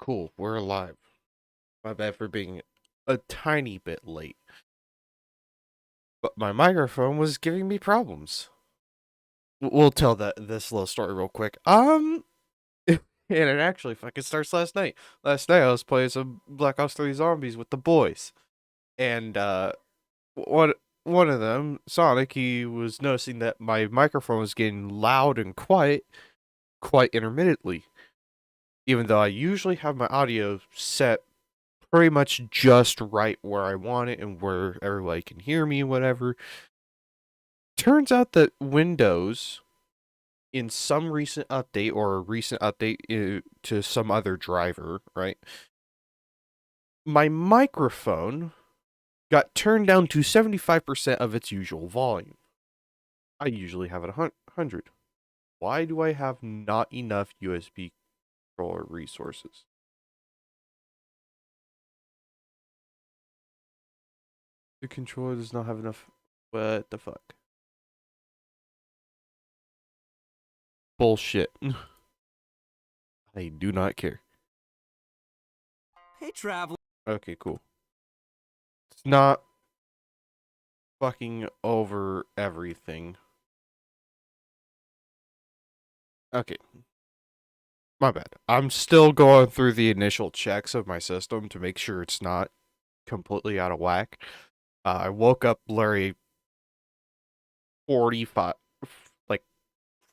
Cool, we're alive. My bad for being a tiny bit late. But my microphone was giving me problems. We'll tell this little story real quick. And it actually fucking starts last night. Last night I was playing some Black Ops 3 Zombies with the boys. And one one of them, Sonic, he was noticing that my microphone was getting loud and quiet quite intermittently. Even though I usually have my audio set pretty much just right where I want it and where everybody can hear me, whatever. Turns out that Windows, in some recent update or a recent update to some other driver, right? My microphone got turned down to 75% of its usual volume. I usually have it 100. Why do I have not enough USB controller resources? The controller does not have enough. What the fuck? Bullshit. I do not care. Hey, traveler. Okay, cool. It's not fucking over everything. Okay. My bad. I'm still going through the initial checks of my system to make sure it's not completely out of whack. I woke up Larry 45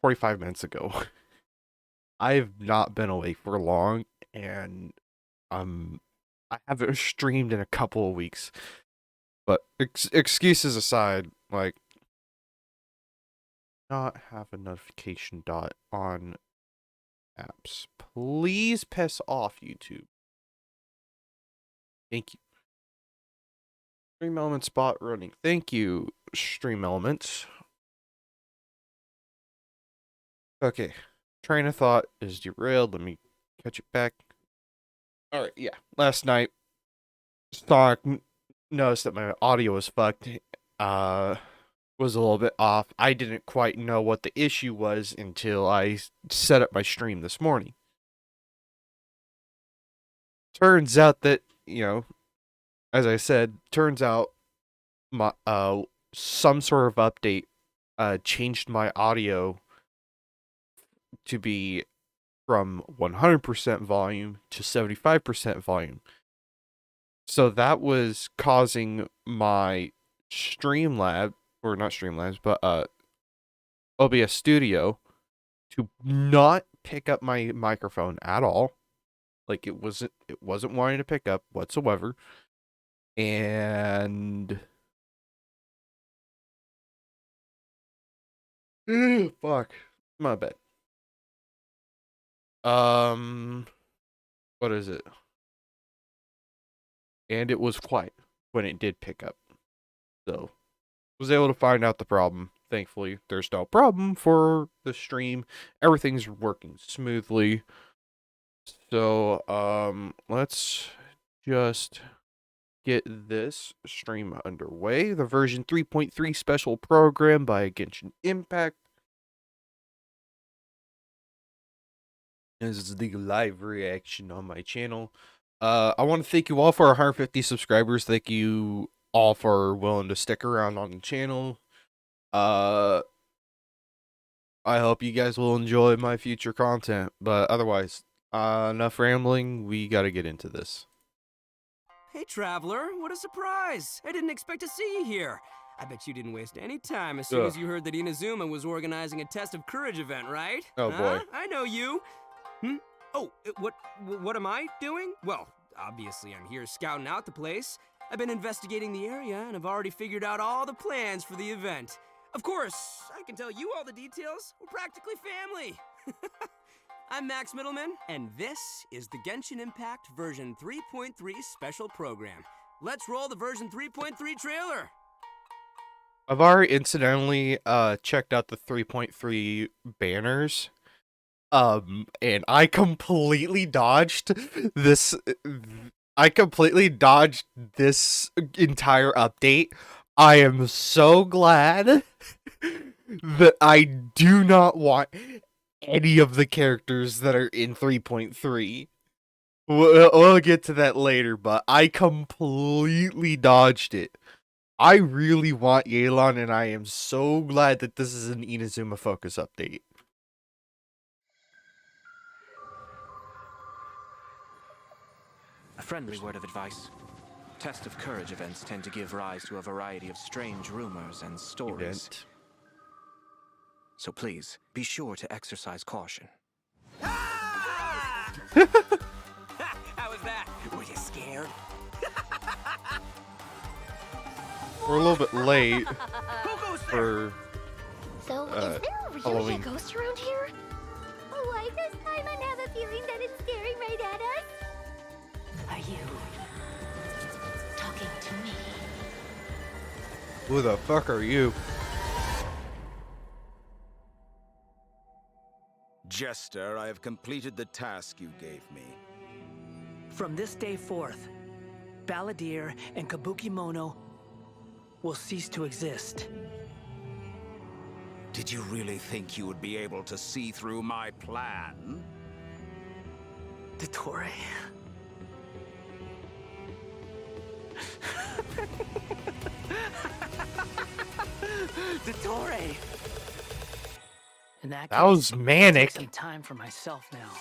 45 minutes ago. I've not been awake for long, and I haven't streamed in a couple of weeks. But excuses aside, like, not have a notification dot on apps. Please piss off, YouTube. Thank you. Stream Element spot running. Thank you, Stream Elements. Okay. Train of thought is derailed. Let me catch it back. Alright, yeah. Last night, Sonic noticed that my audio was fucked. Was a little bit off. I didn't quite know what the issue was until I set up my stream this morning. Turns out that, as I said, turns out my some sort of update changed my audio to be from 100% volume to 75% volume. So that was causing my Streamlab, or not Streamlabs, but OBS Studio to not pick up my microphone at all. Like it wasn't wanting to pick up whatsoever. And fuck. My bad. What is it? And it was quiet when it did pick up. So was able to find out the problem. Thankfully, there's no problem for the stream. Everything's working smoothly. So, let's just get this stream underway. The version 3.3 special program by Genshin Impact. This is the live reaction on my channel. I want to thank you all for our 150 subscribers. Thank you all for willing to stick around on the channel. I hope you guys will enjoy my future content, but otherwise, enough rambling. We got to get into this. Hey, traveler. What a surprise. I didn't expect to see you here. I bet you didn't waste any time as soon as you heard that Inazuma was organizing a Test of Courage event, right? Oh, boy. I know you. Oh, what am I doing? Well, obviously I'm here scouting out the place. I've been investigating the area and have already figured out all the plans for the event. Of course, I can tell you all the details. We're practically family. I'm Max Middleman, and this is the Genshin Impact version 3.3 special program. Let's roll the version 3.3 trailer. I've already incidentally checked out the 3.3 banners. And I completely dodged this. I completely dodged this entire update. I am so glad that I do not want any of the characters that are in 3.3. We'll get to that later, but I completely dodged it. I really want Yelan, and I am so glad that this is an Inazuma Focus update. A friendly word of advice. Test of Courage events tend to give rise to a variety of strange rumors and stories. Event. So please, be sure to exercise caution. How was that? Were you scared? We're a little bit late Who goes there? for So, is there really Halloween. a ghost around here? Why does Paimon have a feeling that it's staring right at us? Are you talking to me? Who the fuck are you? Jester, I have completed the task you gave me. From this day forth, Balladeer and Kabukimono will cease to exist. Did you really think you would be able to see through my plan? Dottore. Dottore! In that was case, manic. I'll take some time for myself now.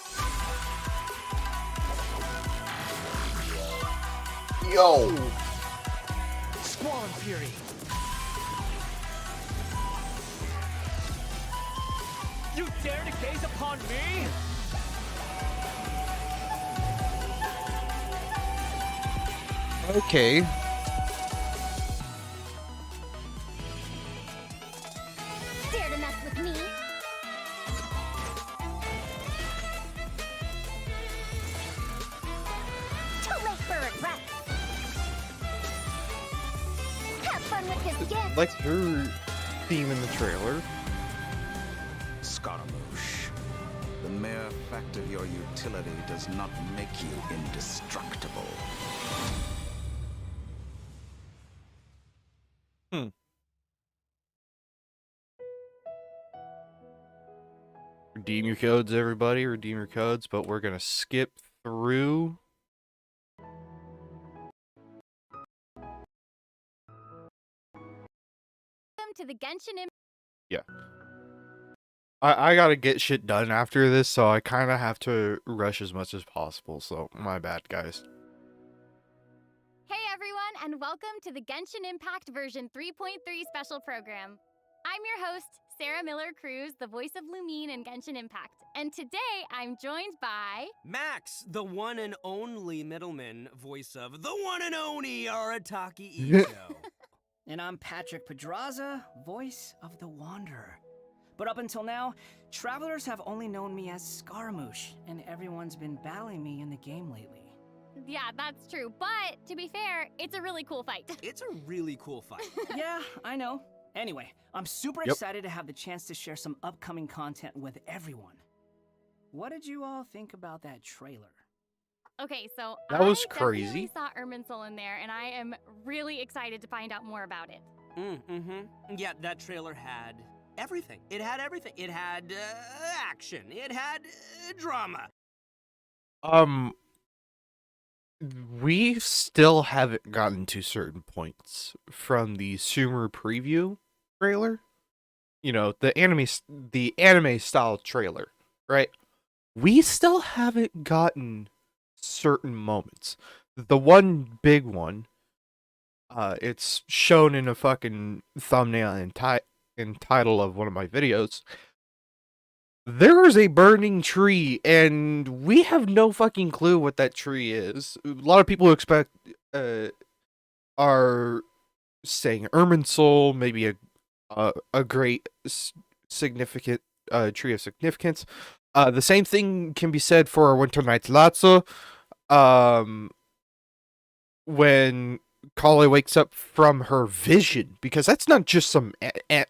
Yo! Squall and Fury. You dare to gaze upon me? Okay. Dare to mess with me? Too late for regret. Have fun with this gift. Like her theme in the trailer. Scaramouche, the mere fact of your utility does not make you indestructible. Redeem your codes, everybody. Redeem your codes, but we're gonna skip through. Welcome to the Genshin Yeah. I gotta get shit done after this, so I kind of have to rush as much as possible, so my bad, guys. Hey everyone, and welcome to the Genshin Impact version 3.3 special program. I'm your host, Sarah Miller Cruz, the voice of Lumine in Genshin Impact, and today I'm joined by... Max, the one and only middleman voice of the one and only Arataki Icho. And I'm Patrick Pedraza, voice of the Wanderer. But up until now, travelers have only known me as Scaramouche, and everyone's been battling me in the game lately. Yeah, that's true, but to be fair, it's a really cool fight. It's a really cool fight. Yeah, I know. Anyway, I'm super Yep. excited to have the chance to share some upcoming content with everyone. What did you all think about that trailer? Okay, so That was I crazy. definitely saw Irminsul in there, and I am really excited to find out more about it. Yeah, that trailer had everything. It had everything. It had action. It had drama. We still haven't gotten to certain points from the Sumer preview trailer. You know, the anime style trailer, right? We still haven't gotten certain moments. The one big one, it's shown in a fucking thumbnail and title of one of my videos. There is a burning tree, and we have no fucking clue what that tree is. A lot of people expect, are saying Irminsul, maybe a great significant tree of significance. The same thing can be said for Winter Night's Lazzo. When Kale wakes up from her vision, because that's not just some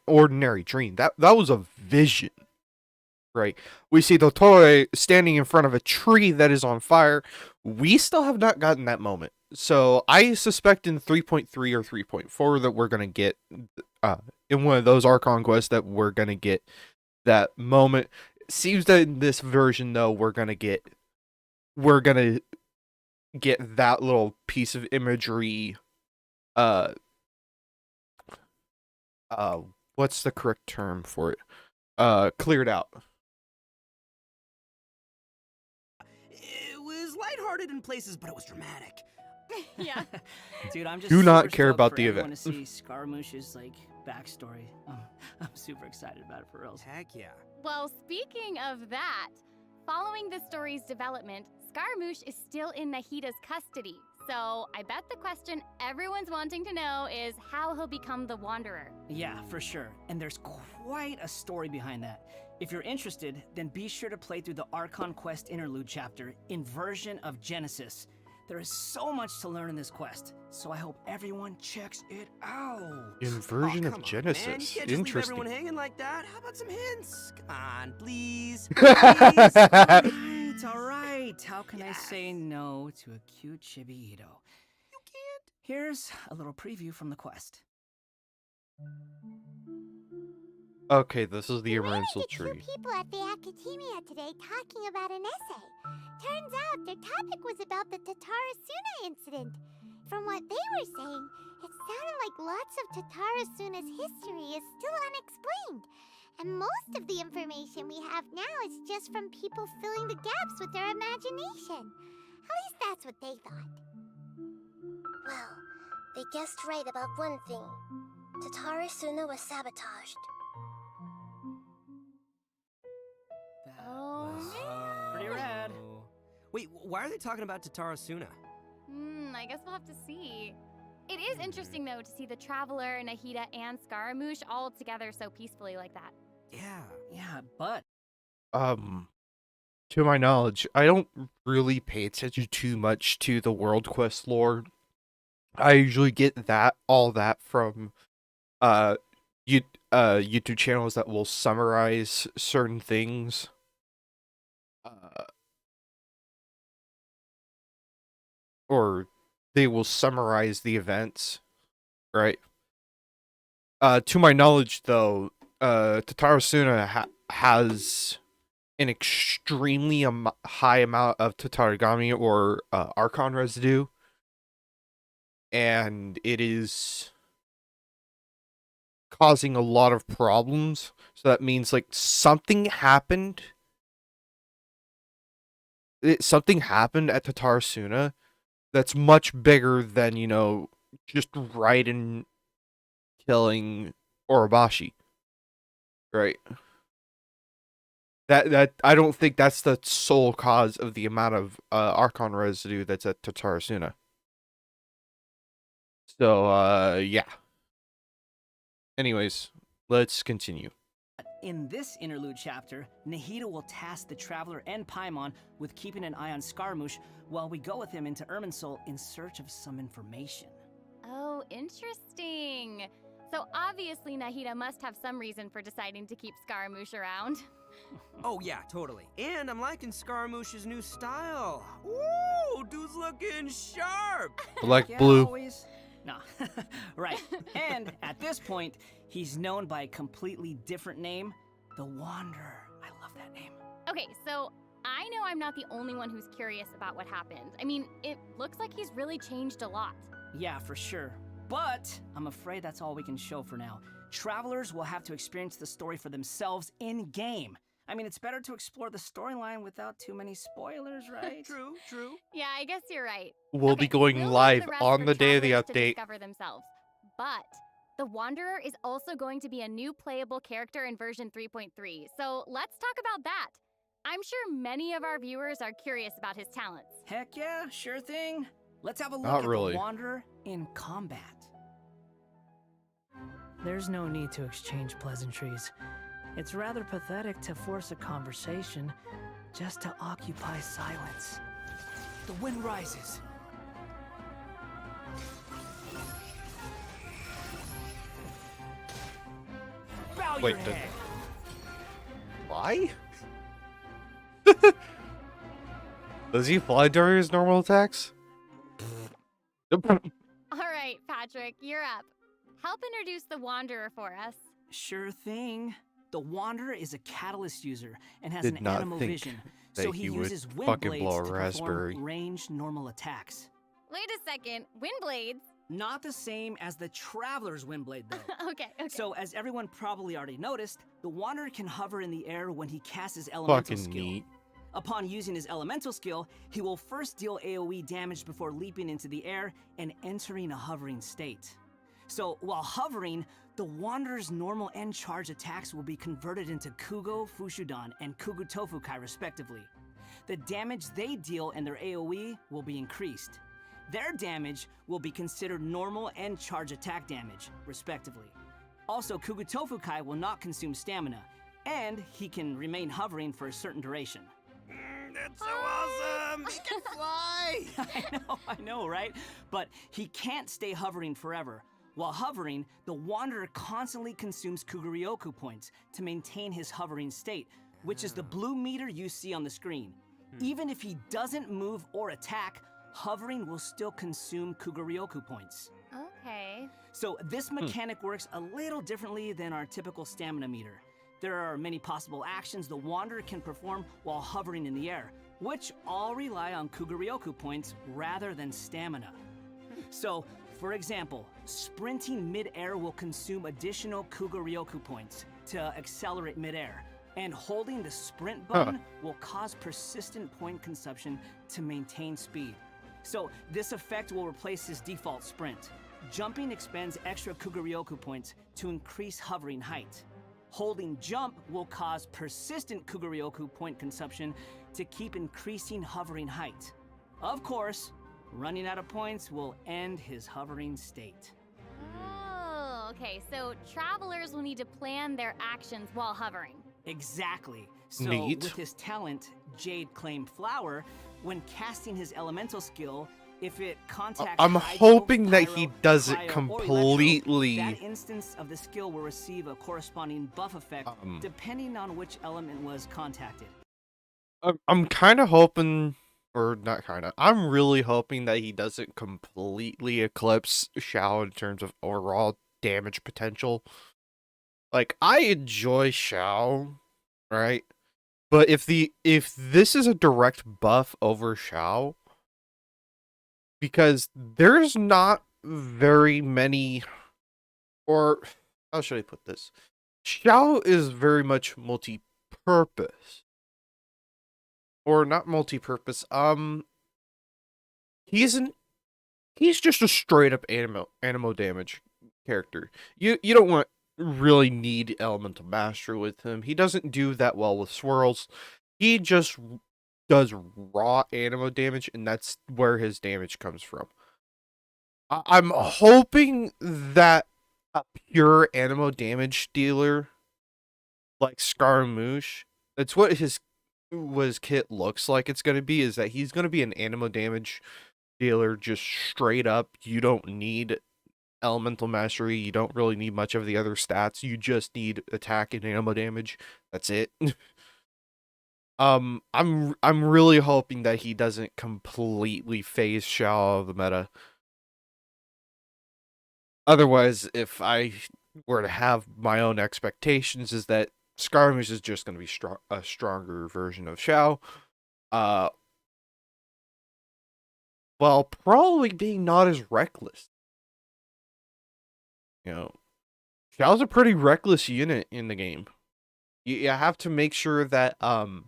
ordinary dream. That was a vision. Right, we see Dottore standing in front of a tree that is on fire. We still have not gotten that moment. So I suspect in 3.3 or 3.4 that we're going to get, in one of those Archon quests, that we're going to get that moment. It seems that in this version, though, we're going to get that little piece of imagery, uh, what's the correct term for it? Cleared out. It was lighthearted in places, but it was dramatic. Yeah. Dude, I'm just Do not super care stoked about for the everyone event. to see Scaramouche's like backstory. I'm super excited about it for real. Heck yeah. Well, speaking of that, following the story's development, Scaramouche is still in Nahida's custody. So I bet the question everyone's wanting to know is how he'll become the Wanderer. Yeah, for sure. And there's quite a story behind that. If you're interested, then be sure to play through the Archon Quest interlude chapter, Inversion of Genesis. There is so much to learn in this quest, so I hope everyone checks it out. Inversion Come of on, Genesis. Man. You can't just leave Interesting. everyone hanging like that. How about some hints? Come on, please. Please, all right. How can I say no to a cute chibi Ito? You can't. Here's a little preview from the quest. Okay, this is the We ran Emerald into two tree. people at the academia today talking about an essay. Turns out their topic was about the Tatarasuna incident. From what they were saying, it sounded like lots of Tatarasuna's history is still unexplained. And most of the information we have now is just from people filling the gaps with their imagination. At least that's what they thought. Well, they guessed right about one thing. Tatarasuna was sabotaged. That Oh, was man. pretty rad. Wait, why are they talking about Tatarasuna? I guess we'll have to see. It is interesting, though, to see the Traveler, Nahida, and Scaramouche all together so peacefully like that. Yeah. Yeah, but To my knowledge, I don't really pay attention too much to the World Quest lore. I usually get all that from YouTube channels that will summarize certain things. Or they will summarize the events, right? To my knowledge, though, Tatarasuna has an extremely high amount of Tatarigami or Archon residue, and it is causing a lot of problems. So that means like something happened. Something happened at Tatarasuna that's much bigger than, just Raiden killing Orobashi. Right. That I don't think that's the sole cause of the amount of Archon residue that's at Tatarasuna. So, yeah. Anyways, let's continue. in this interlude chapter, Nahida will task the Traveler and Paimon with keeping an eye on Scaramouche while we go with him into Irminsul in search of some information. Oh, interesting. So obviously Nahida must have some reason for deciding to keep Scaramouche around. Oh yeah, totally. And I'm liking Scaramouche's new style. Ooh, dude's looking sharp. Black, Yeah, blue. always. No, right. And at this point, he's known by a completely different name, the Wanderer. I love that name. Okay, so I know I'm not the only one who's curious about what happened. I mean, it looks like he's really changed a lot. Yeah, for sure. But I'm afraid that's all we can show for now. Travelers will have to experience the story for themselves in-game. I mean, it's better to explore the storyline without too many spoilers, right? True, true. Yeah, I guess you're right. We'll Okay, be going we'll leave live the rest on for the day of the travelers to update. discover themselves. But the Wanderer is also going to be a new playable character in version 3.3. So let's talk about that. I'm sure many of our viewers are curious about his talents. Heck yeah, sure thing. Let's have a look Not at really. the Wanderer in combat. There's no need to exchange pleasantries. It's rather pathetic to force a conversation just to occupy silence. The wind rises. Bow your Wait, head. Why? Does he fly during his normal attacks? All right, Patrick, you're up. Help introduce the Wanderer for us. Sure thing. The Wanderer is a catalyst user and has Did an not animal think vision, that so he he would uses wind fucking blades blow a to raspberry. perform ranged normal attacks. Wait a second. Wind blades? Not the same as the Traveler's wind blade, though. Okay. So, as everyone probably already noticed, the Wanderer can hover in the air when he casts his elemental Fucking skill. neat. Upon using his elemental skill, he will first deal AoE damage before leaping into the air and entering a hovering state. So, while hovering, the Wanderer's normal and charge attacks will be converted into Kugo Fushudan and Kugu Tofukai, respectively. The damage they deal and their AoE will be increased. Their damage will be considered normal and charge attack damage, respectively. Also, Kugu Tofukai will not consume stamina, and he can remain hovering for a certain duration. That's so awesome! He can fly! I know, right? But he can't stay hovering forever. While hovering, the Wanderer constantly consumes Kuguryoku points to maintain his hovering state, which is the blue meter you see on the screen. Even if he doesn't move or attack, hovering will still consume Kuguryoku points. Okay. So this mechanic works a little differently than our typical stamina meter. There are many possible actions the Wanderer can perform while hovering in the air, which all rely on Kuguryoku points rather than stamina. So, for example, sprinting mid-air will consume additional Kuguryoku points to accelerate mid-air, and holding the sprint button will cause persistent point consumption to maintain speed. So, this effect will replace his default sprint. Jumping expends extra Kuguryoku points to increase hovering height. Holding jump will cause persistent Kuguryoku point consumption to keep increasing hovering height. Of course, running out of points will end his hovering state. Oh, okay. So travelers will need to plan their actions while hovering. Exactly. So Neat. with his talent, Jade Claim Flower, when casting his elemental skill, if it contacts I'm Hydro, hoping that Pyro, he does it Cryo, or Electro, completely. that instance of the skill will receive a corresponding buff effect depending on which element was contacted. I'm kind of hoping, or not kind of, I'm really hoping that he doesn't completely eclipse Xiao in terms of overall damage potential. Like, I enjoy Xiao, right? But if this is a direct buff over Xiao, because there's not very many, or how should I put this? Xiao is very much multi-purpose. Or not multi-purpose. He's just a straight up animo damage character. You don't really need elemental mastery with him. He doesn't do that well with swirls. He just does raw animo damage, and that's where his damage comes from. I'm hoping that a pure animo damage dealer like Scaramouche, that's what his kit looks like it's going to be, is that he's going to be an animo damage dealer just straight up. You don't need elemental mastery, you don't really need much of the other stats, you just need attack and animo damage. That's it. I'm really hoping that he doesn't completely phase Xiao of the meta. Otherwise, if I were to have my own expectations, is that Scaramouche is just going to be a stronger version of Xiao. While probably being not as reckless. You know, Xiao's a pretty reckless unit in the game. You have to make sure that, you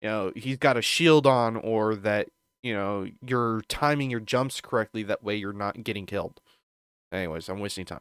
know, he's got a shield on, or that, you know, you're timing your jumps correctly. That way you're not getting killed. Anyways, I'm wasting time.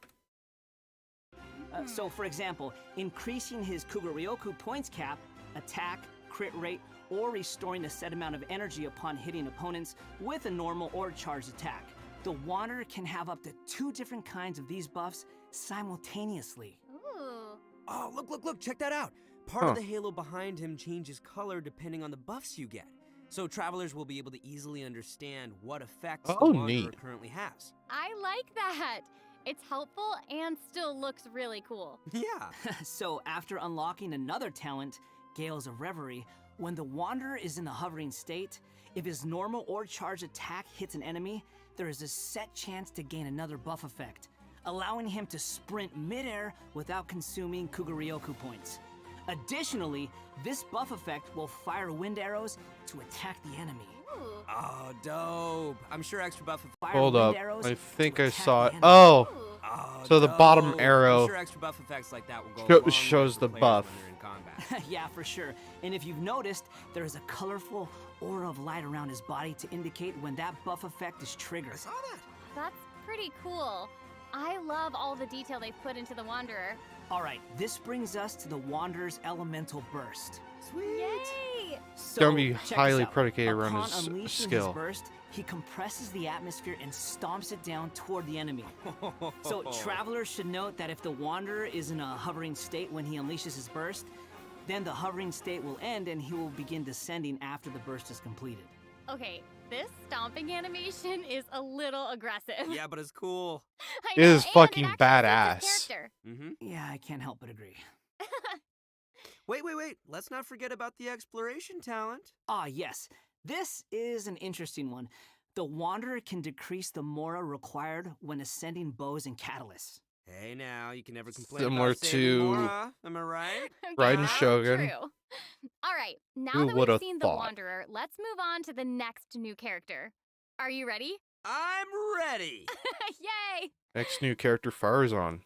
So, for example, increasing his Kuguryoku points cap, attack, crit rate, or restoring a set amount of energy upon hitting opponents with a normal or charged attack. The Wanderer can have up to 2 different kinds of these buffs simultaneously. Ooh. Oh, look, check that out. Part of the halo behind him changes color depending on the buffs you get. So travelers will be able to easily understand what effects the Wanderer neat. currently has. I like that. It's helpful and still looks really cool. Yeah. So, after unlocking another talent, Gales of Reverie, when the Wanderer is in the hovering state, if his normal or charged attack hits an enemy, there is a set chance to gain another buff effect, allowing him to sprint mid-air without consuming Kuguryoku points. Additionally, this buff effect will fire wind arrows to attack the enemy. Ooh. Oh, dope. I'm sure extra buff. Fire Hold wind up. arrows I to think I attack saw the it. enemy. Oh, Oh, so the bottom dope. arrow I'm sure extra buff effects like that will go a long way shows for the players buff. when they're in combat. Yeah, for sure. And if you've noticed, there is a colorful aura of light around his body to indicate when that buff effect is triggered. I saw that. That's pretty cool. I love all the detail they've put into the Wanderer. Alright, this brings us to the Wanderer's Elemental Burst. Sweet. Yay! So, gonna be check this highly out. predicated around Upon his unleashing skill. His burst, he compresses the atmosphere and stomps it down toward the enemy. So travelers should note that if the Wanderer is in a hovering state when he unleashes his burst, then the hovering state will end and he will begin descending after the burst is completed. Okay, this stomping animation is a little aggressive. Yeah, but it's cool. I It know, is and fucking it actually suits badass. his character. Mm-hmm. Yeah, I can't help but agree. Wait. Let's not forget about the exploration talent. Ah, yes. This is an interesting one. The Wanderer can decrease the mora required when ascending bows and catalysts. Hey, now you can never complain Similar about saving to- Mora. Am I right? Okay, Raiden that's Shogun. True. All right, now Who that woulda we've seen the thought? Wanderer, let's move on to the next new character. Are you ready? I'm ready. Yay! Next new character, Farazan.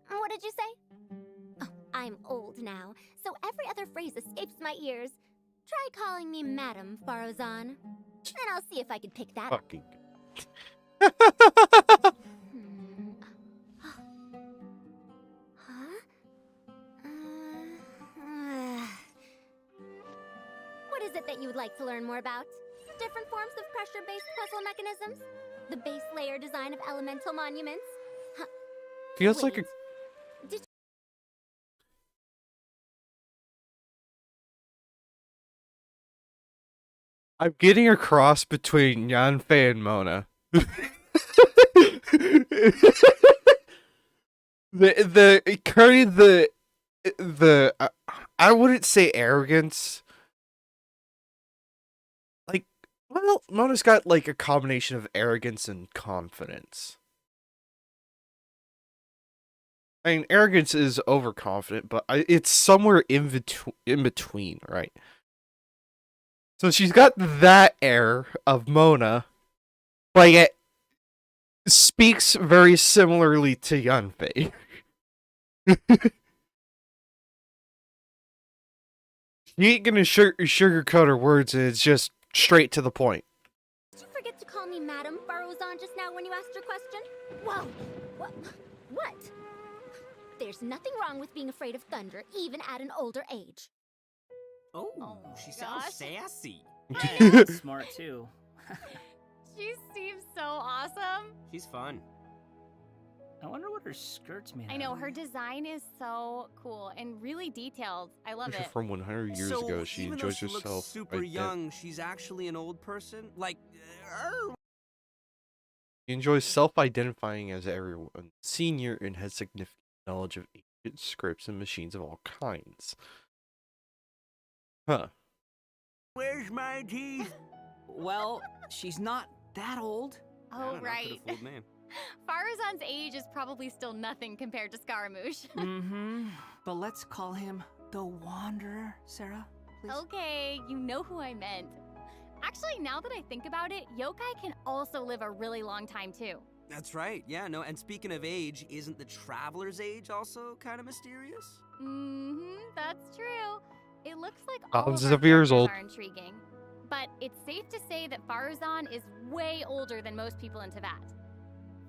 What did you say? Oh, I'm old now, so every other phrase escapes my ears. Try calling me Madam Farazan, and I'll see if I can pick that up. Fucking. Hmm. Huh? What is it that you would like to learn more about? Different forms of pressure-based puzzle mechanisms? The base layer design of elemental monuments? Huh. Feels like a. Wait. Did I'm getting a cross between Yanfei and Mona. the I wouldn't say arrogance. Like, well, Mona's got like a combination of arrogance and confidence. I mean, arrogance is overconfident, but it's somewhere in between, right? So she's got that air of Mona, like it speaks very similarly to Yanfei. You ain't gonna sugarcoat her words, and it's just straight to the point. you forget to call me Madam Farazan just now when you asked your question? Whoa! What? There's nothing wrong with being afraid of thunder, even at an older age. Oh, my she gosh. sounds sassy. That's smart too. She seems so awesome. She's fun. I wonder what her skirt's made I out know, of. her design is so cool and really detailed. I love Picture it. from 100 years so ago, she even enjoys though she herself. looks super right there. young, she's actually an old person. Like, She enjoys self-identifying as everyone, senior, and has significant knowledge of ancient scripts and machines of all kinds. Huh. where's my teeth? Well, she's not that old. I Oh, don't know, right. could've fooled me. Farazan's age is probably still nothing compared to Scaramouche. Mm-hmm. But let's call him the Wanderer, Sarah, please. Okay, you know who I meant. Actually, now that I think about it, yokai can also live a really long time too. That's right. Yeah, no. And speaking of age, isn't the traveler's age also kind of mysterious? Mm-hmm, that's true. It looks like all Thousands of of years our old. characters are intriguing. But it's safe to say that Farazan is way older than most people in Tibet.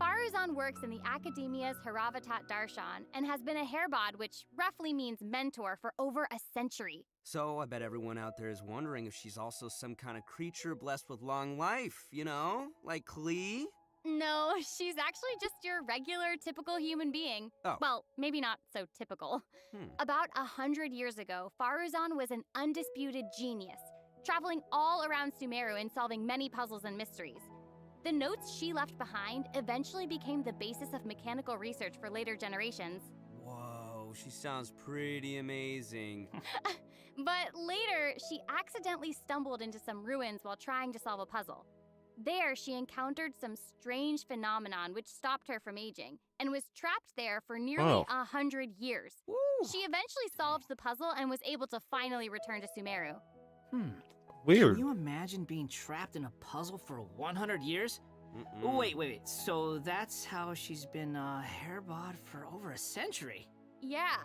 Farazan works in the Academia's Haravatat Darshan and has been a hairbod, which roughly means mentor, for over a century. So I bet everyone out there is wondering if she's also some kind of creature blessed with long life, you know? Like Klee? No, she's actually just your regular, typical human being. Oh. Well, maybe not so typical. About 100 years ago, Farazan was an undisputed genius, traveling all around Sumeru and solving many puzzles and mysteries. The notes she left behind eventually became the basis of mechanical research for later generations. Whoa, she sounds pretty amazing. But later, she accidentally stumbled into some ruins while trying to solve a puzzle. There, she encountered some strange phenomenon which stopped her from aging, and was trapped there for nearly 100 years. Woo. She eventually solved the puzzle and was able to finally return to Sumeru. Weird. Can you imagine being trapped in a puzzle for 100 years? Wait. So that's how she's been hairbod for over a century. Yeah.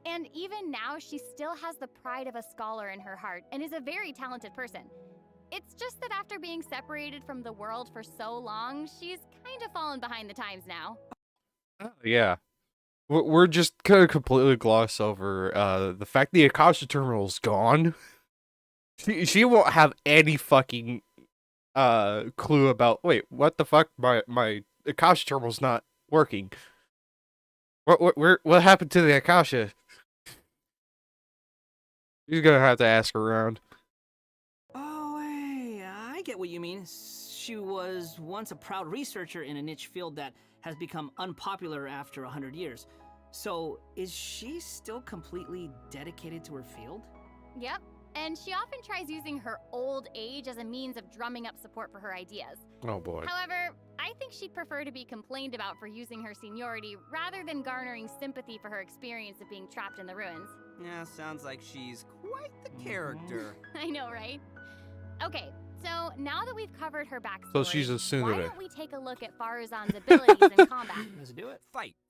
And even now, she still has the pride of a scholar in her heart and is a very talented person. It's just that after being separated from the world for so long, she's kind of fallen behind the times now. Oh, yeah. We're just gonna completely gloss over the fact the Akasha terminal's gone. She won't have any fucking clue about, wait, what the fuck? My Akasha terminal's not working. What happened to the Akasha? She's gonna have to ask around. Oh, hey, I get what you mean. She was once a proud researcher in a niche field that has become unpopular after 100 years. So, is she still completely dedicated to her field? Yep. And she often tries using her old age as a means of drumming up support for her ideas. Oh boy. However, I think she'd prefer to be complained about for using her seniority rather than garnering sympathy for her experience of being trapped in the ruins. Yeah, sounds like she's quite the character. I know, right? Okay, so now that we've covered her backstory, So she's a tsundere. why don't we take a look at Faruzan's abilities in combat? Let's do it. Fight.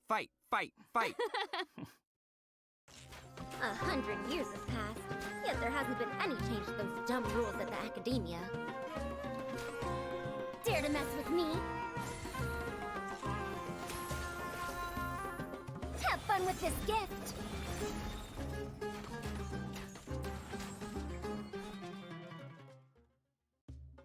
100 years have passed, yet there hasn't been any change to those dumb rules at the academia. Dare to mess with me? Have fun with this gift!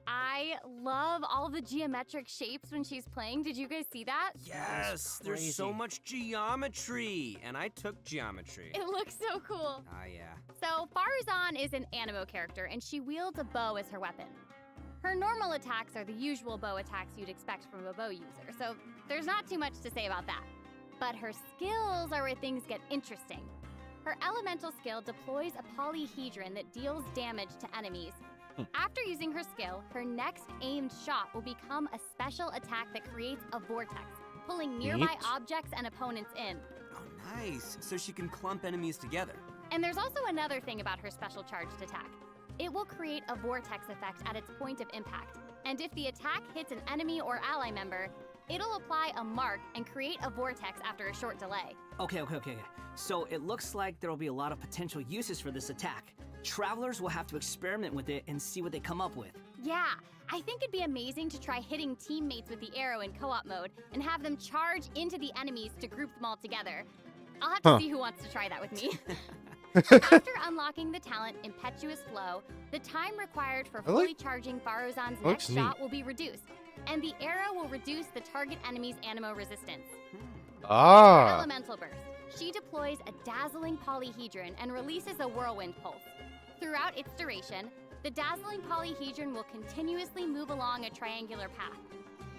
I love all the geometric shapes when she's playing. Did you guys see that? Yes, there's so crazy. much geometry. And I took geometry. It looks so cool. Ah, yeah. So, Faruzan is an animo character, and she wields a bow as her weapon. Her normal attacks are the usual bow attacks you'd expect from a bow user, so there's not too much to say about that. But her skills are where things get interesting. Her elemental skill deploys a polyhedron that deals damage to enemies. After using her skill, her next aimed shot will become a special attack that creates a vortex, pulling nearby Neat. objects and opponents in. Oh, nice. So she can clump enemies together. And there's also another thing about her special charged attack. It will create a vortex effect at its point of impact, and if the attack hits an enemy or ally member, it'll apply a mark and create a vortex after a short delay. Okay. So it looks like there'll be a lot of potential uses for this attack. Travelers will have to experiment with it and see what they come up with. Yeah, I think it'd be amazing to try hitting teammates with the arrow in co-op mode and have them charge into the enemies to group them all together. I'll have to see who wants to try that with me. After unlocking the talent Impetuous Flow, the time required for fully charging Faruzan's looks next neat. shot will be reduced, and the arrow will reduce the target enemy's animo resistance. For Ah. Elemental Burst, she deploys a dazzling polyhedron and releases a whirlwind pulse. Throughout its duration, the dazzling polyhedron will continuously move along a triangular path.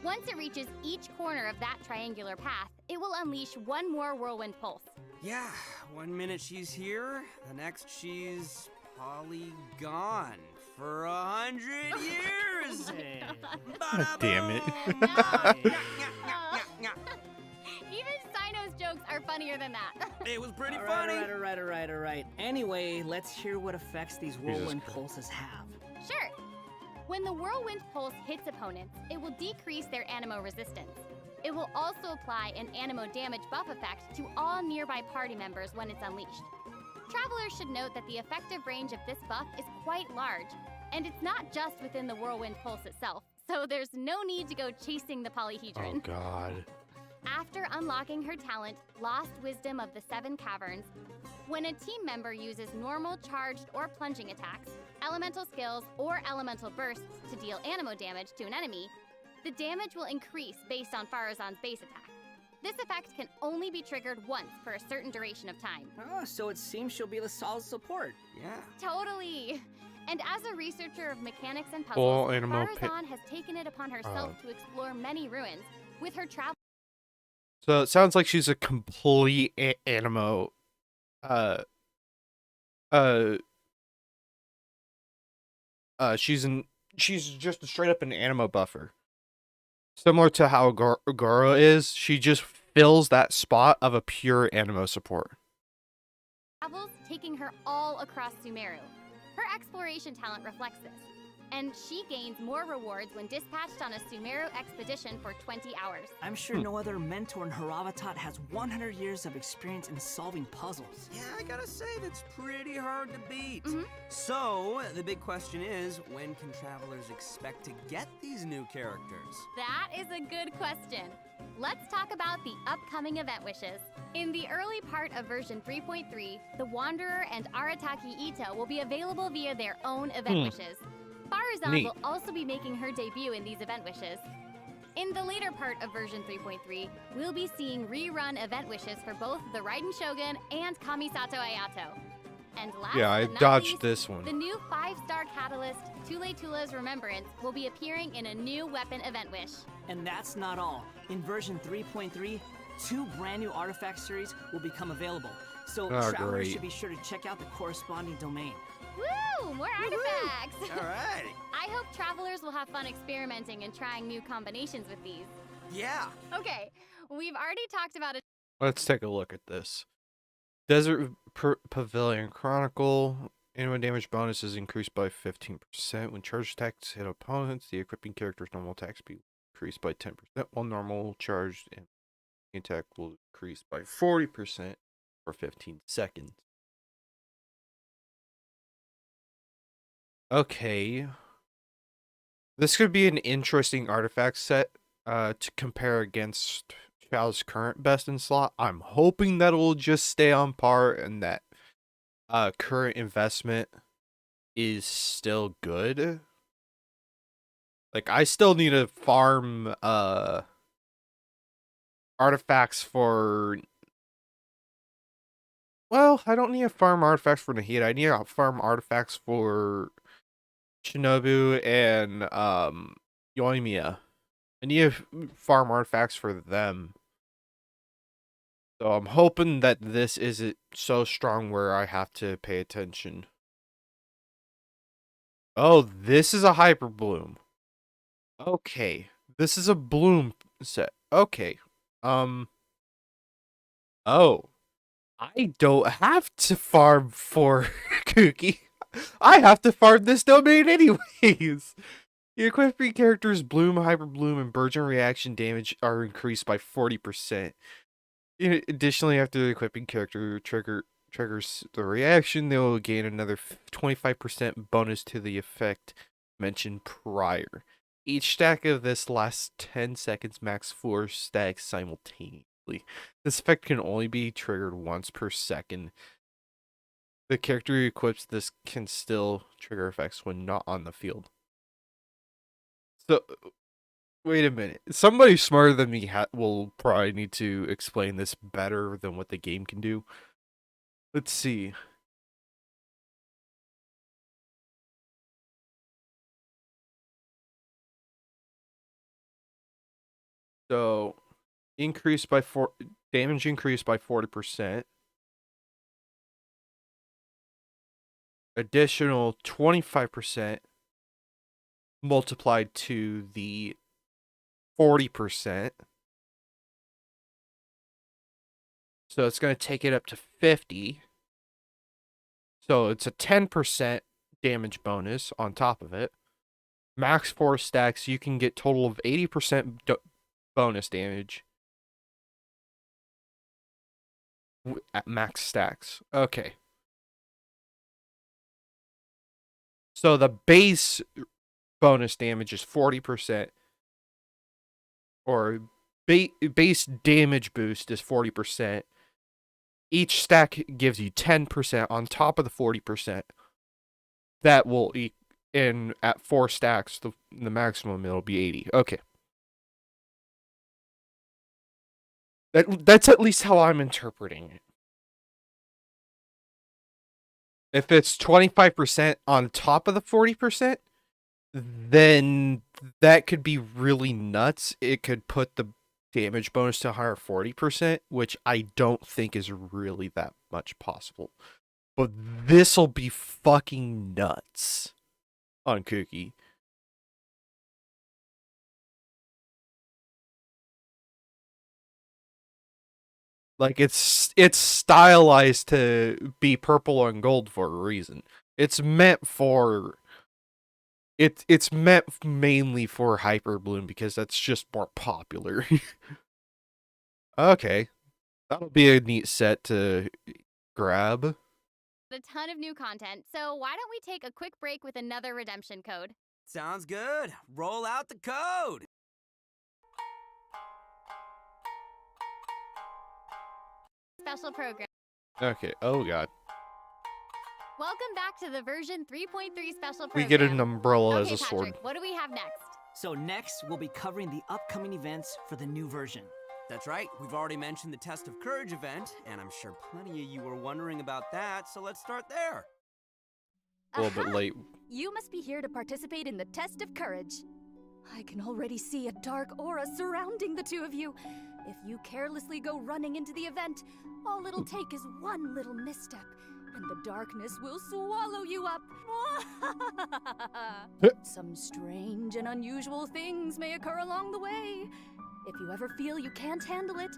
Once it reaches each corner of that triangular path, it will unleash one more whirlwind pulse. Yeah, 1 minute she's here, the next she's polygone for 100 years. Hey. God damn it. Even Sino's jokes are funnier than that. It was pretty All funny. right. Anyway, let's hear what effects these whirlwind pulses have. Sure. When the whirlwind pulse hits opponents, it will decrease their animo resistance. It will also apply an animo damage buff effect to all nearby party members when it's unleashed. Travelers should note that the effective range of this buff is quite large, and it's not just within the whirlwind pulse itself, so there's no need to go chasing the polyhedron. Oh god. After unlocking her talent, Lost Wisdom of the Seven Caverns, when a team member uses normal, charged, or plunging attacks, elemental skills, or elemental bursts to deal animo damage to an enemy, the damage will increase based on Faruzan's base attack. This effect can only be triggered once for a certain duration of time. Oh, so it seems she'll be the solid support. Yeah. Totally! And as a researcher of mechanics and All puzzles, animo Faruzan has taken it upon herself to explore many ruins. With her travel So it sounds like she's a complete animo. She's an she's just straight up an anima buffer. Similar to how Goro is, she just fills that spot of a pure anima support. Travels, taking her all across Sumeru. Her exploration talent reflects this, and she gains more rewards when dispatched on a Sumeru expedition for 20 hours. I'm sure no other mentor in Haravatat has 100 years of experience in solving puzzles. Yeah, I gotta say, that's pretty hard to beat. So, the big question is, when can travelers expect to get these new characters? That is a good question. Let's talk about the upcoming event wishes. In the early part of version 3.3, the Wanderer and Arataki Ito will be available via their own event wishes. Faruzan Neat. will also be making her debut in these event wishes. In the later part of version 3.3, we'll be seeing rerun event wishes for both the Raiden Shogun and Kamisato Ayato. And last Yeah, I but not dodged least, this one. the new 5-star catalyst, Tule Tula's Remembrance, will be appearing in a new weapon event wish. And that's not all. In version 3.3, 2 brand new artifact series will become available. So Oh, travelers great. should be sure to check out the corresponding domain. Woo! More artifacts! All right. I hope travelers will have fun experimenting and trying new combinations with these. Yeah. Okay, we've already talked about it. Let's take a look at this. Desert Pavilion Chronicle. Anima damage bonus is increased by 15%. When charge attacks hit opponents, the equipping character's normal attack speed will increase by 10%, while normal charged and attack will increase by 40% for 15 seconds. Okay. This could be an interesting artifact set to compare against Chao's current best in slot. I'm hoping that it will just stay on par and that current investment is still good. Like, I still need to farm artifacts for... Well, I don't need to farm artifacts for Nahida. I need to farm artifacts for Shinobu and Yoimiya. I need to farm artifacts for them. So I'm hoping that this isn't so strong where I have to pay attention. Oh, this is a Hyper Bloom. Okay. This is a Bloom set. Okay. Oh. I don't have to farm for Kuki. I have to farm this domain anyways. The equipping characters Bloom, Hyper Bloom, and Burgeon reaction damage are increased by 40%. Additionally, after the equipping character triggers the reaction, they will gain another 25% bonus to the effect mentioned prior. Each stack of this lasts 10 seconds, max 4 stacks simultaneously. This effect can only be triggered once per second. The character who equips this can still trigger effects when not on the field. So, wait a minute. Somebody smarter than me will probably need to explain this better than what the game can do. Let's see. So, damage increased by 40%. Additional 25% multiplied to the 40%. So it's going to take it up to 50. So it's a 10% damage bonus on top of it. Max 4 stacks, you can get total of 80% bonus damage at max stacks. Okay. So the base bonus damage is 40%. Or base damage boost is 40%. Each stack gives you 10% on top of the 40%. That will and at 4 stacks, the maximum it'll be 80. Okay. That's at least how I'm interpreting it. If it's 25% on top of the 40%, then that could be really nuts. It could put the damage bonus to a higher 40%, which I don't think is really that much possible. But this'll be fucking nuts on Cookie. Like it's stylized to be purple and gold for a reason. It's meant for it's meant mainly for Hyper Bloom because that's just more popular. Okay. That'll be a neat set to grab. A ton of new content, so why don't we take a quick break with another redemption code? Sounds good. Roll out the code. Special program. Okay. Oh god. Welcome back to the version 3.3 special program. We get an umbrella okay, as a sword. Patrick, what do we have next? So next, we'll be covering the upcoming events for the new version. That's right. We've already mentioned the Test of Courage event, and I'm sure plenty of you were wondering about that, so let's start there. A little bit late. You must be here to participate in the Test of Courage. I can already see a dark aura surrounding the two of you. If you carelessly go running into the event, all it'll take is one little misstep, and the darkness will swallow you up. Some strange and unusual things may occur along the way. If you ever feel you can't handle it,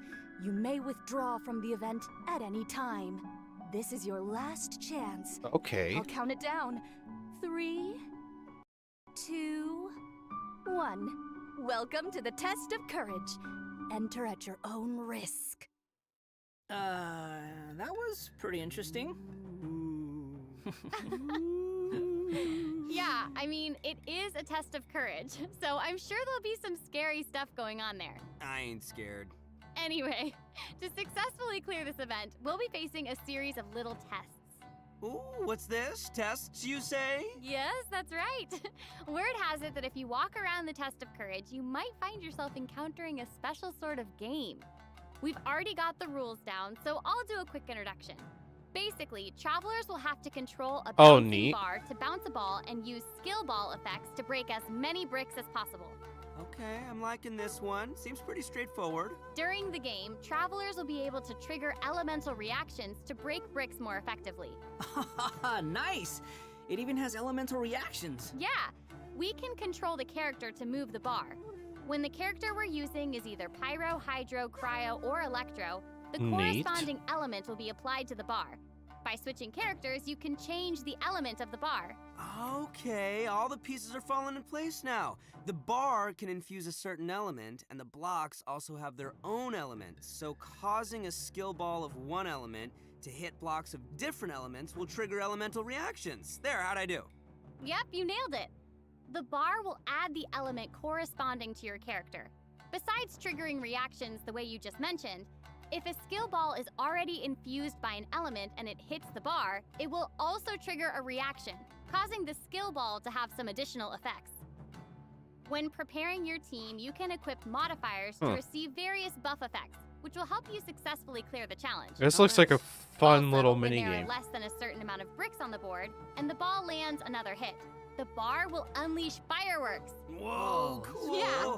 you may withdraw from the event at any time. This is your last chance. Okay. I'll count it down. 3, 2, 1. Welcome to the Test of Courage. Enter at your own risk. That was pretty interesting. Yeah, I mean, it is a test of courage, so I'm sure there'll be some scary stuff going on there. I ain't scared. Anyway, to successfully clear this event, we'll be facing a series of little tests. Ooh, what's this? Tests, you say? Yes, that's right. Word has it that if you walk around the test of courage, you might find yourself encountering a special sort of game. We've already got the rules down, so I'll do a quick introduction. Basically, travelers will have to control a bouncing bar to bounce a ball and use skill ball effects to break as many bricks as possible. Okay, I'm liking this one. Seems pretty straightforward. During the game, travelers will be able to trigger elemental reactions to break bricks more effectively. Nice! It even has elemental reactions. Yeah, we can control the character to move the bar. When the character we're using is either Pyro, Hydro, Cryo, or Electro, the corresponding element will be applied to the bar. By switching characters, you can change the element of the bar. Okay, all the pieces are falling in place now. The bar can infuse a certain element, and the blocks also have their own elements, so causing a skill ball of one element to hit blocks of different elements will trigger elemental reactions. There, how'd I do? Yep, you nailed it. The bar will add the element corresponding to your character. Besides triggering reactions the way you just mentioned, if a skill ball is already infused by an element and it hits the bar, it will also trigger a reaction, causing the skill ball to have some additional effects. When preparing your team, you can equip modifiers to receive various buff effects, which will help you successfully clear the challenge. This looks like a fun Also, little when mini there game. are less than a certain amount of bricks on the board, and the ball lands another hit, the bar will unleash fireworks. Whoa, cool. Yeah.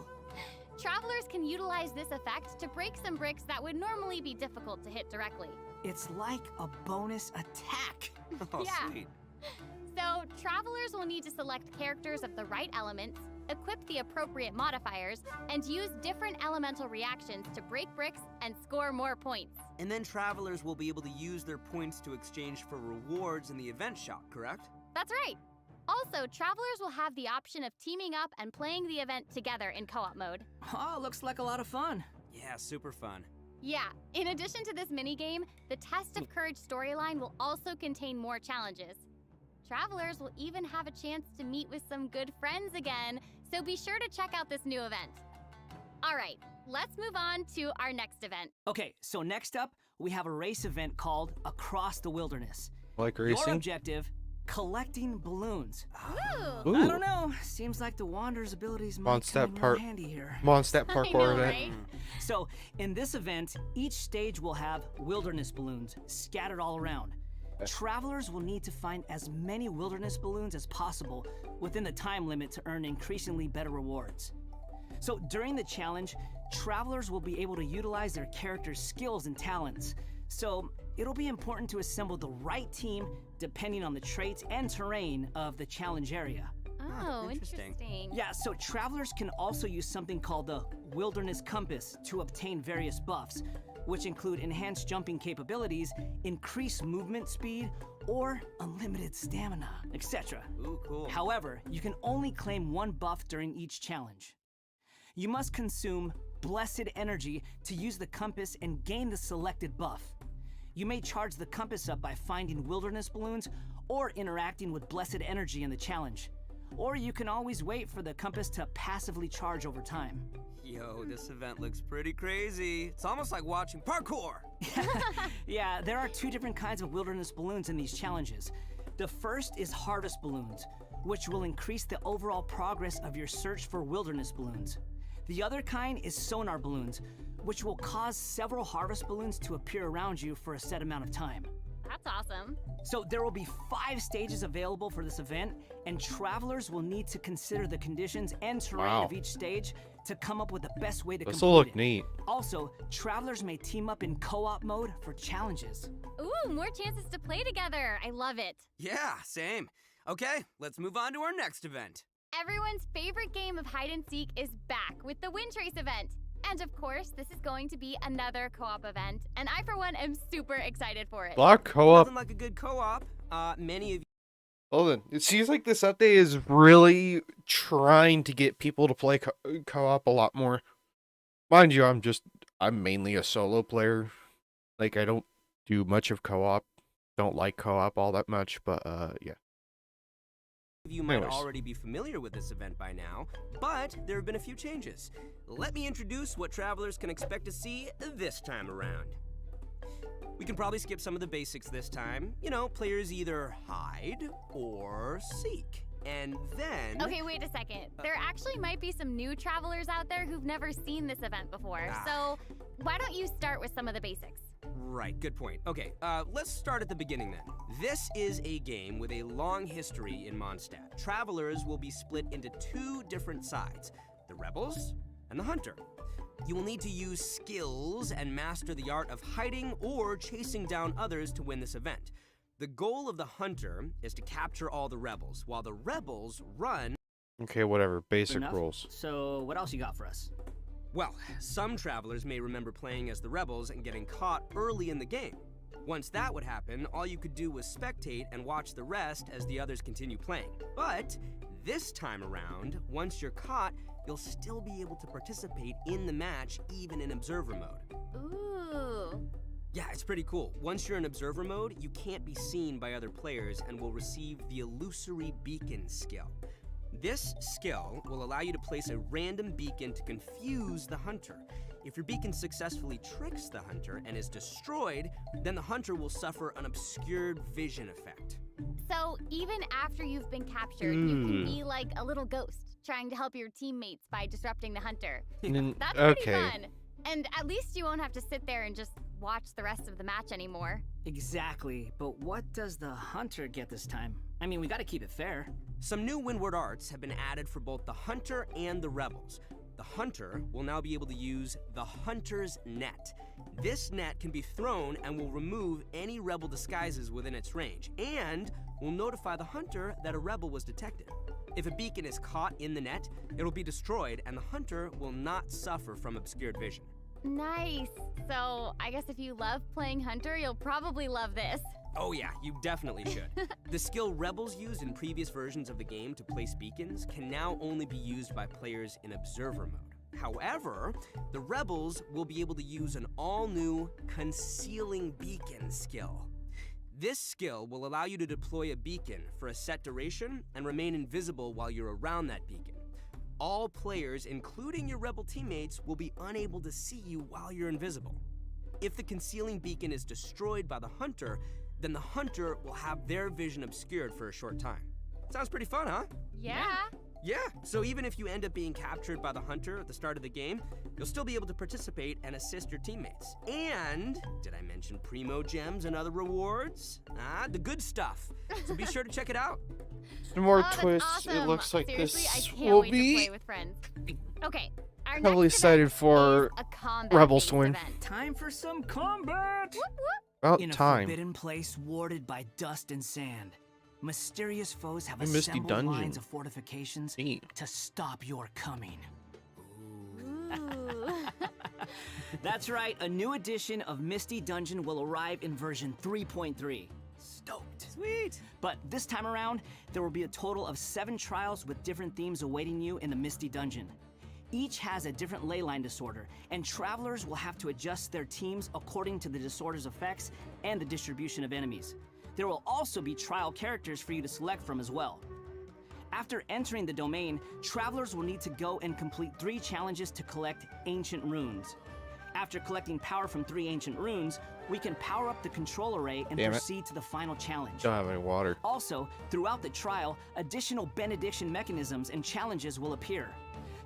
Travelers can utilize this effect to break some bricks that would normally be difficult to hit directly. It's like a bonus attack. Oh, Yeah. sweet. So, travelers will need to select characters of the right elements, equip the appropriate modifiers, and use different elemental reactions to break bricks and score more points. And then travelers will be able to use their points to exchange for rewards in the event shop, correct? That's right. Also, travelers will have the option of teaming up and playing the event together in co-op mode. Oh, looks like a lot of fun. Yeah, super fun. Yeah, in addition to this minigame, the Test of Courage storyline will also contain more challenges. Travelers will even have a chance to meet with some good friends again, so be sure to check out this new event. All right, let's move on to our next event. Okay, so next up, we have a race event called Across the Wilderness. Like Your racing? objective, collecting balloons. Ooh. I don't know, seems like the Wanderer's abilities might come in real handy here. Mondstadt I parkour know, event. right? So, in this event, each stage will have wilderness balloons scattered all around. Travelers will need to find as many wilderness balloons as possible within the time limit to earn increasingly better rewards. So during the challenge, travelers will be able to utilize their character's skills and talents. So it'll be important to assemble the right team depending on the traits and terrain of the challenge area. Oh, interesting. interesting. Yeah, so travelers can also use something called the Wilderness Compass to obtain various buffs, which include enhanced jumping capabilities, increased movement speed, or unlimited stamina, etc. Ooh, cool. However, you can only claim one buff during each challenge. You must consume blessed energy to use the compass and gain the selected buff. You may charge the compass up by finding wilderness balloons or interacting with blessed energy in the challenge. Or you can always wait for the compass to passively charge over time. Yo, this event looks pretty crazy. It's almost like watching parkour. Yeah, there are two different kinds of wilderness balloons in these challenges. The first is harvest balloons, which will increase the overall progress of your search for wilderness balloons. The other kind is sonar balloons, which will cause several harvest balloons to appear around you for a set amount of time. That's awesome. So there will be 5 stages available for this event, and travelers will need to consider the conditions and terrain of each stage to come up with the best way to complete This'll look it. neat. Also, travelers may team up in co-op mode for challenges. Ooh, more chances to play together. I love it. Yeah, same. Okay, let's move on to our next event. Everyone's favorite game of hide and seek is back with the Wind Trace event. And of course, this is going to be another co-op event, and I, for one, am super excited for it. Block co-op. Nothing like a good co-op. Many of Hold on. It seems like this update is really trying to get people to play co-op a lot more. Mind you, I'm mainly a solo player. Like, I don't do much of co-op. Don't like co-op all that much, but yeah. you might already be familiar with this event by now, but there have been a few changes. Let me introduce what travelers can expect to see this time around. We can probably skip some of the basics this time. You know, players either hide or seek. And then... Okay, wait a second. There actually might be some new travelers out there who've never seen this event before. So why don't you start with some of the basics? Right, good point. Okay, let's start at the beginning then. This is a game with a long history in Mondstadt. Travelers will be split into 2 different sides, the Rebels and the Hunter. You will need to use skills and master the art of hiding or chasing down others to win this event. The goal of the Hunter is to capture all the Rebels, while the Rebels run... Okay, whatever. Basic Enough? rules. So, what else you got for us? Well, some travelers may remember playing as the Rebels and getting caught early in the game. Once that would happen, all you could do was spectate and watch the rest as the others continue playing. But this time around, once you're caught, you'll still be able to participate in the match even in observer mode. Ooh. Yeah, it's pretty cool. Once you're in observer mode, you can't be seen by other players and will receive the illusory beacon skill. This skill will allow you to place a random beacon to confuse the hunter. If your beacon successfully tricks the hunter and is destroyed, then the hunter will suffer an obscured vision effect. So even after you've been captured, you can be like a little ghost, trying to help your teammates by disrupting the hunter. That's pretty fun. And at least you won't have to sit there and just watch the rest of the match anymore. Exactly, but what does the hunter get this time? I mean, we gotta keep it fair. Some new Windward arts have been added for both the Hunter and the Rebels. The Hunter will now be able to use the Hunter's Net. This net can be thrown and will remove any Rebel disguises within its range, and will notify the Hunter that a Rebel was detected. If a beacon is caught in the net, it'll be destroyed and the Hunter will not suffer from obscured vision. Nice. So I guess if you love playing Hunter, you'll probably love this. Oh yeah, you definitely should. The skill Rebels used in previous versions of the game to place beacons can now only be used by players in observer mode. However, the Rebels will be able to use an all-new Concealing Beacon skill. This skill will allow you to deploy a beacon for a set duration and remain invisible while you're around that beacon. All players, including your Rebel teammates, will be unable to see you while you're invisible. If the Concealing Beacon is destroyed by the Hunter, then the Hunter will have their vision obscured for a short time. Sounds pretty fun, huh? Yeah. Yeah, so even if you end up being captured by the Hunter at the start of the game, you'll still be able to participate and assist your teammates. And, did I mention Primo Gems and other rewards? The good stuff. So be sure to check it out. Some more that's twists. awesome. It looks like Seriously, this I can't will wait be to play with friends. Okay, our heavily next excited event for is a combat Rebels to win. event. Time for some combat! About In a time. forbidden place warded by dust and sand, mysterious foes have A misty assembled dungeon. lines of fortifications Neat. to stop your coming. Ooh. That's right, a new edition of Misty Dungeon will arrive in version 3.3. Stoked. Sweet. But this time around, there will be a total of 7 trials with different themes awaiting you in the Misty Dungeon. Each has a different leyline disorder, and travelers will have to adjust their teams according to the disorder's effects and the distribution of enemies. There will also be trial characters for you to select from as well. After entering the domain, travelers will need to go and complete 3 challenges to collect ancient runes. After collecting power from 3 ancient runes, we can power up the control array and proceed to the final challenge. Don't have any water. Also, throughout the trial, additional benediction mechanisms and challenges will appear.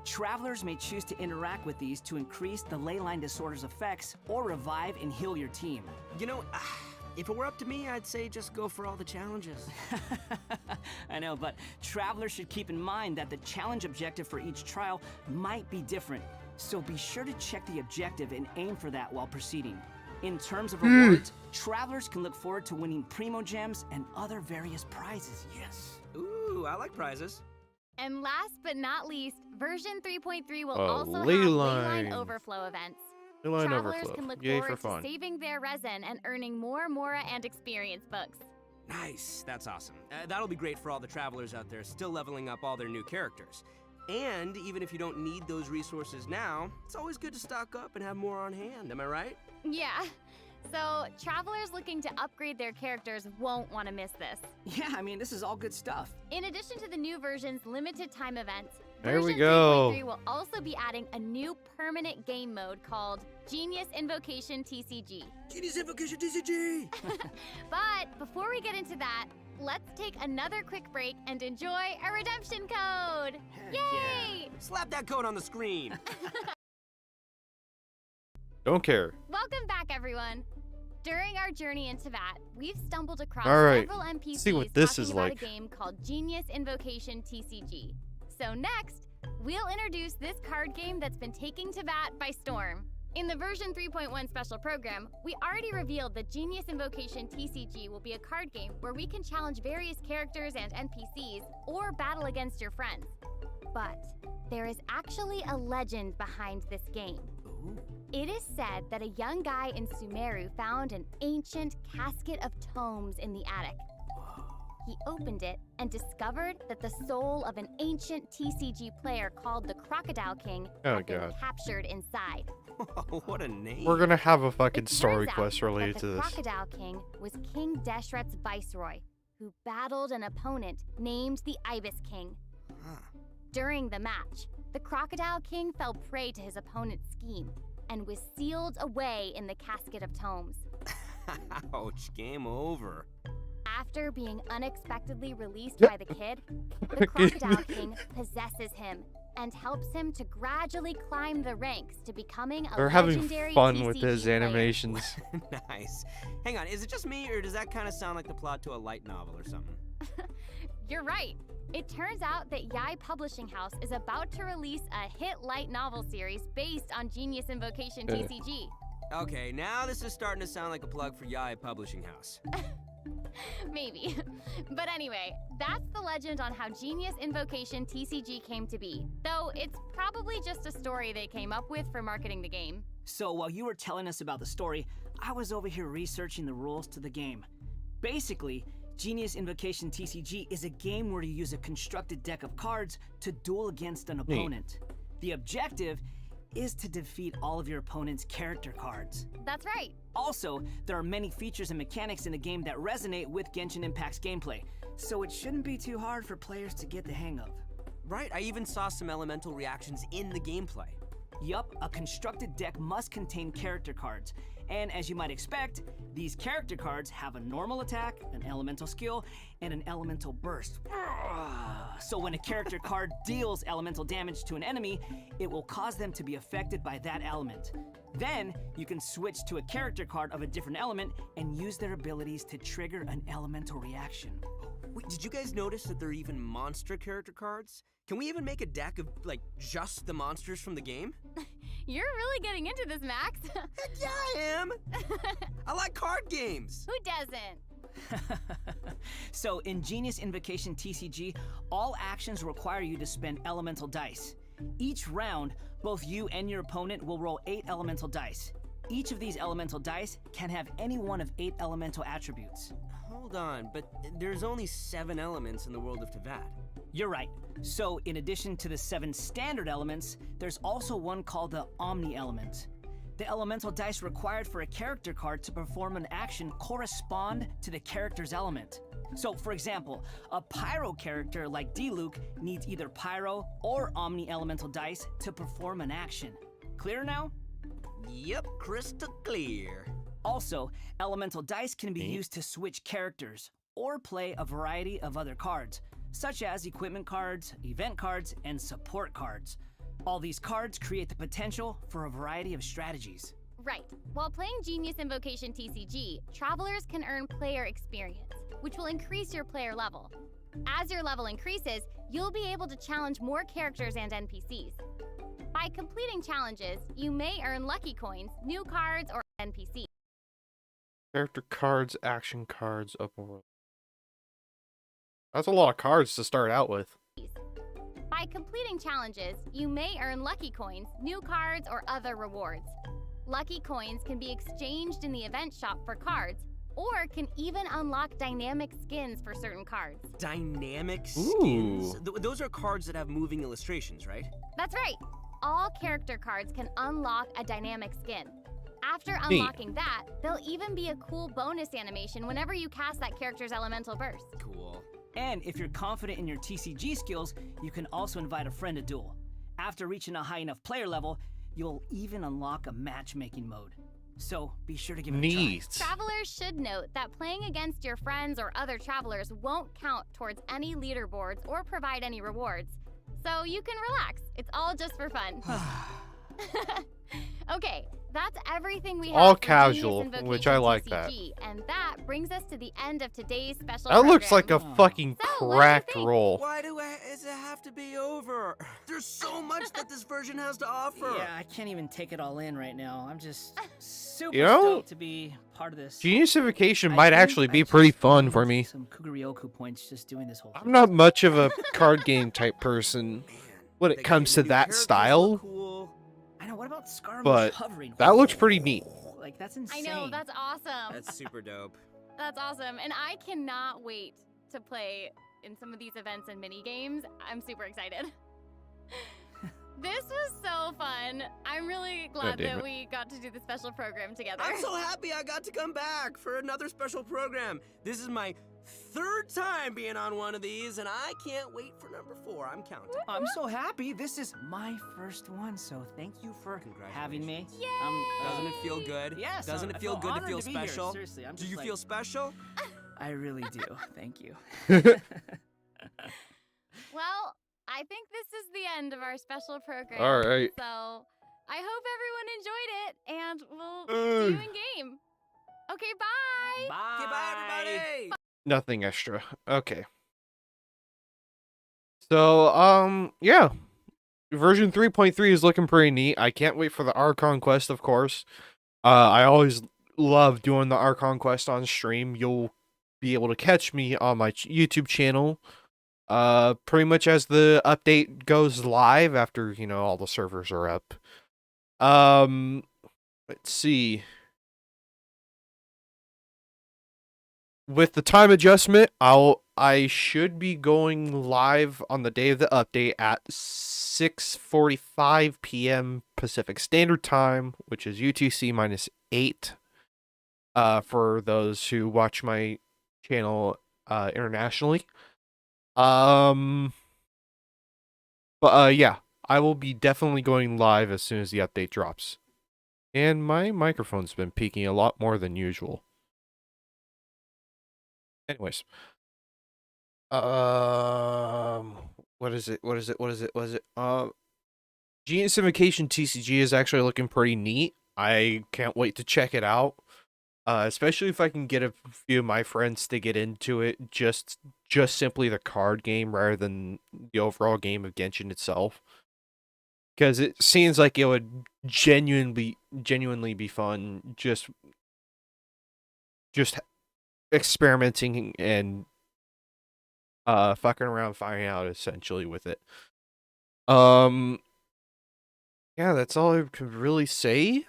Travelers may choose to interact with these to increase the leyline disorder's effects or revive and heal your team. You know, if it were up to me, I'd say just go for all the challenges. I know, but travelers should keep in mind that the challenge objective for each trial might be different, so be sure to check the objective and aim for that while proceeding. In terms of rewards, travelers can look forward to winning Primo Gems and other various prizes. Yes. Ooh, I like prizes. And last but not least, version 3.3 will Oh, also have leyline. leyline overflow events. Leyline Travelers overflow. can look Yay forward for fun. to saving their resin and earning more Mora and experience books. Nice, that's awesome. That'll be great for all the travelers out there still leveling up all their new characters. And even if you don't need those resources now, it's always good to stock up and have more on hand, am I right? Yeah. So, travelers looking to upgrade their characters won't want to miss this. Yeah, I mean, this is all good stuff. In addition to the new version's limited time events, There we version go. 3.3 will also be adding a new permanent game mode called Genius Invocation TCG. Genius Invocation TCG! But before we get into that, let's take another quick break and enjoy a redemption code! Yay! Slap that code on the screen! Don't care. Welcome back, everyone. During our journey into Vat, we've stumbled across All right. several NPCs See what this talking is about like. a game called Genius Invocation TCG. So next, we'll introduce this card game that's been taking to Vat by storm. In the version 3.1 special program, we already revealed that Genius Invocation TCG will be a card game where we can challenge various characters and NPCs or battle against your friends. But there is actually a legend behind this game. It is said that a young guy in Sumeru found an ancient casket of tomes in the attic. He opened it and discovered that the soul of an ancient TCG player called the Crocodile King had been captured inside. What a name. We're gonna have a fucking story Turns out quest related that to the this. Crocodile King was King Deshret's viceroy, who battled an opponent named the Ibis King. During the match, the Crocodile King fell prey to his opponent's scheme and was sealed away in the casket of tomes. Ouch, game over. After being unexpectedly released by the kid, the Crocodile King possesses him and helps him to gradually climb the ranks to becoming a They're having legendary fun with TCG his player. animations. Nice. Hang on, is it just me, or does that kind of sound like the plot to a light novel or something? You're right. It turns out that Yai Publishing House is about to release a hit light novel series based on Genius Invocation TCG. Okay, now this is starting to sound like a plug for Yai Publishing House. Maybe. But anyway, that's the legend on how Genius Invocation TCG came to be. Though it's probably just a story they came up with for marketing the game. So while you were telling us about the story, I was over here researching the rules to the game. Basically, Genius Invocation TCG is a game where you use a constructed deck of cards to duel against an opponent. The objective is to defeat all of your opponent's character cards. That's right. Also, there are many features and mechanics in the game that resonate with Genshin Impact's gameplay, so it shouldn't be too hard for players to get the hang of. Right, I even saw some elemental reactions in the gameplay. Yup, a constructed deck must contain character cards. And as you might expect, these character cards have a normal attack, an elemental skill, and an elemental burst. So when a character card deals elemental damage to an enemy, it will cause them to be affected by that element. Then, you can switch to a character card of a different element and use their abilities to trigger an elemental reaction. Wait, did you guys notice that there are even monster character cards? Can we even make a deck of, like, just the monsters from the game? You're really getting into this, Max. Heck yeah, I am! I like card games! Who doesn't? So in Genius Invocation TCG, all actions require you to spend elemental dice. Each round, both you and your opponent will roll 8 elemental dice. Each of these elemental dice can have any one of 8 elemental attributes. Hold on, but there's only 7 elements in the world of Tavad. You're right. So, in addition to the 7 standard elements, there's also one called the Omni element. The elemental dice required for a character card to perform an action correspond to the character's element. So, for example, a Pyro character like Diluc needs either Pyro or Omni elemental dice to perform an action. Clear now? Yep, crystal clear. Also, elemental dice can be used to switch characters or play a variety of other cards, such as equipment cards, event cards, and support cards. All these cards create the potential for a variety of strategies. Right. While playing Genius Invocation TCG, travelers can earn player experience, which will increase your player level. As your level increases, you'll be able to challenge more characters and NPCs. By completing challenges, you may earn lucky coins, new cards, or NPCs. Character cards, action cards, open world. That's a lot of cards to start out with. By completing challenges, you may earn lucky coins, new cards, or other rewards. Lucky coins can be exchanged in the event shop for cards, or can even unlock dynamic skins for certain cards. Dynamic skins? Ooh. Those are cards that have moving illustrations, right? That's right. All character cards can unlock a dynamic skin. After Neat. unlocking that, there'll even be a cool bonus animation whenever you cast that character's elemental burst. Cool. And if you're confident in your TCG skills, you can also invite a friend to duel. After reaching a high enough player level, you'll even unlock a matchmaking mode. So be sure to give it a try. Neat. Travelers should note that playing against your friends or other travelers won't count towards any leaderboards or provide any rewards. So you can relax. It's all just for fun. Okay, that's everything we have All for casual, Genius Invocation which I like that. TCG, and that brings us to the end of today's special That looks like a program. fucking So, what do you cracked think? roll. Why does it have to be over? There's so much that this version has to offer. Yeah, I can't even take it all in right now. I'm just super You know, stoked to be part of this. Genius Invocation I might think actually I be just pretty fun gained for me. Some Kuguryoku points just doing this whole thing. I'm not much of a card game type person when it comes to that style, Cool. I know. What about Scaramouche but hovering? that looks pretty neat. Like that's I insane. know, that's awesome. That's super dope. That's awesome. And I cannot wait to play in some of these events and mini games. I'm super excited. This was so fun. I'm really glad damn that it. we got to do the special program together. I'm so happy I got to come back for another special program. This is my 3rd time being on one of these, and I can't wait for number 4. I'm counting. I'm so happy. This is my first one, so thank you for having me. Yay! Doesn't it feel good? Yes. Doesn't I it feel good to honored feel be here. special? Seriously, I'm Do just you like, feel special? I really do. Thank you. Well, I think this is the end of our special program. All right. So I hope everyone enjoyed it, and we'll see you in game. Okay, bye. Bye. Okay, bye, everybody. Nothing extra. Okay. So, yeah. Version 3.3 is looking pretty neat. I can't wait for the Archon Quest, of course. I always love doing the Archon Quest on stream. You'll be able to catch me on my YouTube channel. Pretty much as the update goes live after, you know, all the servers are up. Let's see. With the time adjustment, I should be going live on the day of the update at 6:45 p.m. Pacific Standard Time, which is UTC -8. For those who watch my channel internationally. But yeah, I will be definitely going live as soon as the update drops. And my microphone's been peaking a lot more than usual. Anyways. What is it? Genius Invocation TCG is actually looking pretty neat. I can't wait to check it out. Especially if I can get a few of my friends to get into it, just simply the card game rather than the overall game of Genshin itself. Because it seems like it would genuinely be fun, just experimenting and fucking around, finding out essentially with it. Yeah, that's all I could really say.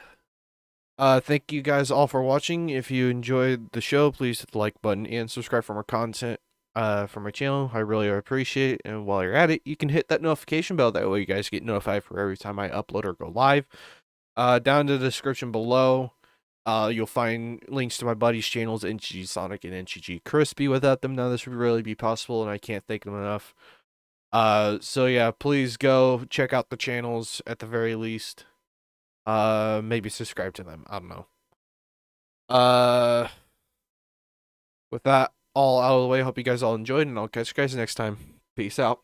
Thank you guys all for watching. If you enjoyed the show, please hit the like button and subscribe for more content for my channel. I really appreciate it. And while you're at it, you can hit that notification bell. That way you guys get notified for every time I upload or go live. Down in the description below, you'll find links to my buddies' channels, NGG Sonic and NGG Crispy. Without them, none of this would really be possible, and I can't thank them enough. So yeah, please go check out the channels at the very least. Maybe subscribe to them. I don't know. With that all out of the way, hope you guys all enjoyed, and I'll catch you guys next time. Peace out.